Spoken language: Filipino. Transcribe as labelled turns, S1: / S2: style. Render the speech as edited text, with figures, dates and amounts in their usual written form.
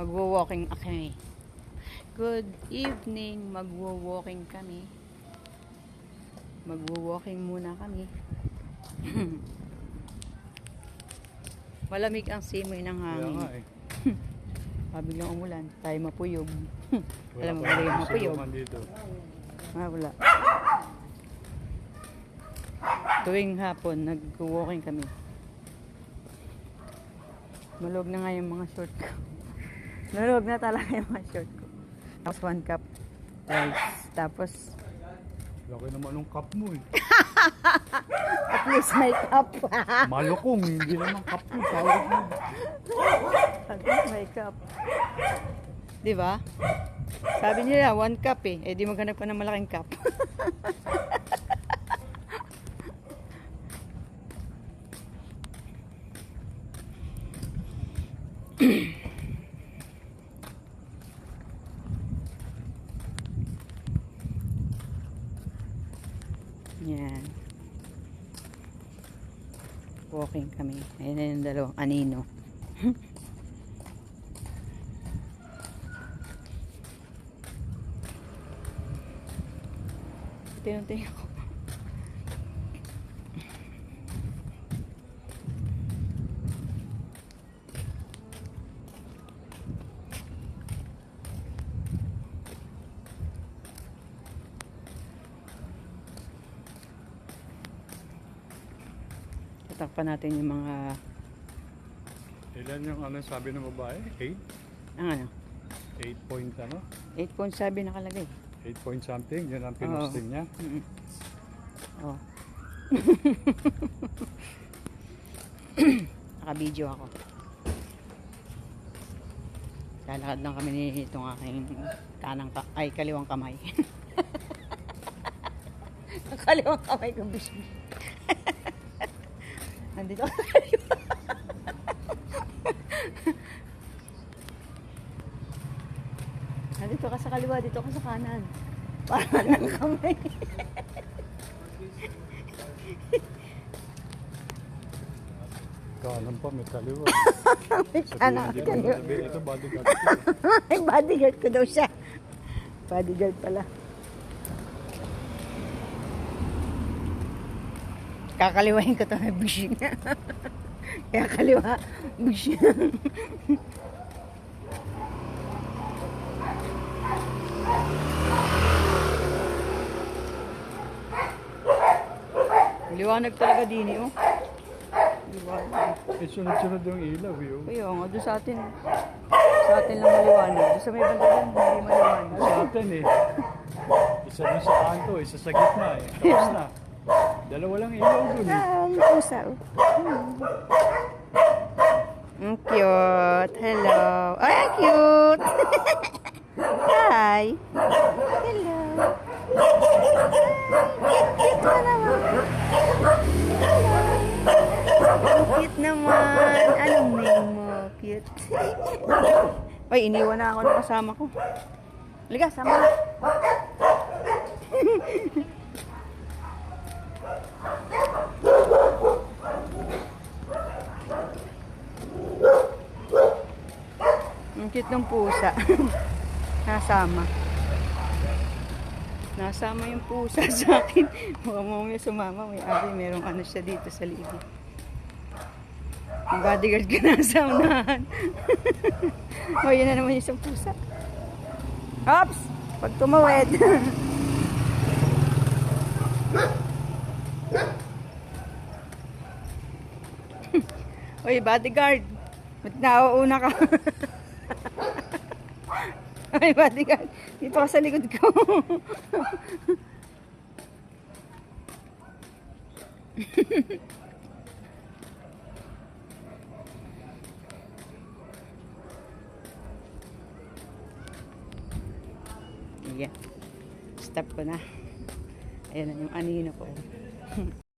S1: Magwo-walking kami. Good evening. Magwo-walking kami. Magwo-walking muna kami. Malamig ang simoy ng hangin.
S2: Kaya nga eh.
S1: Biglang umulan. Tayo mapuyog.
S2: Wala
S1: Alam mo
S2: pa
S1: ba yung
S2: naman
S1: mapuyog?
S2: siluman dito.
S1: Wala. Tuwing hapon, nag-walking kami. Malog na nga yung mga short ko. Malog na talaga yung mga short ko. Tapos 1 cup rice. Tapos,
S2: Laki naman ng cup mo eh.
S1: at least may cup.
S2: Malukong, hindi naman cup mo. Tawag mo.
S1: At least may cup. Diba? Sabi nila, 1 cup eh. Eh di maghanap ka ng malaking cup. Yan. Walking kami. Ayan na yung dalawang anino. Tinunting ako. Tatakpan natin yung mga
S2: Ilan yung ano sabi ng babae? 8?
S1: ang ano,
S2: 8 point ano?
S1: 8.7 nakalagay.
S2: 8 point something? Yun ang pinosting niya.
S1: Oh. Naka-video ako. Lalakad lang kami ni itong aking kaliwang kamay. Ang kaliwang kamay ko, bish. Nandito ka sa kaliwa. Nandito ka sa kaliwa, dito ka sa kanan. Parang ng kamay.
S2: Kanan pa, may kaliwa.
S1: May kanan
S2: Sabihin,
S1: ka kaliwa.
S2: ito bodyguard.
S1: Ay, bodyguard ko daw siya. Bodyguard pala. Kakaliwain ko ito na bishing. Kaya kaliwa, bishing. Liwanag talaga din eh, oh. Liwanag.
S2: Eh, sunod-sunod yung ilaw yun.
S1: Kaya nga, doon sa atin lang maliwanag. Doon sa may banda dyan, hindi maliwanag.
S2: Sa atin eh. Isa dun sa kanto, isa sa gitna eh. Tapos na. Dalawa lang ilaw dun eh.
S1: Ang pusa, oh. Ang cute. Hello. Ay, ang cute. Hi. Hello. Cute mo naman. Hello. Ang cute naman. Anong name mo? Cute. Ay, iniwan na ako ng kasama ko. Liga, sama na. Ang cute ng pusa. Nasama. Nasama yung pusa sa akin. Mukhang mamaya sumama. May ari, merong ano siya dito sa liig. Yung bodyguard ka na sa unahan. O, yun na naman yung isang pusa. Ops! Pag tumawid. Oy, bodyguard. Ba't nauuna ka? Ay, bodyguard. Dito ka sa likod ko. Ayan. Stop ko na. Ayan na yung anino ko.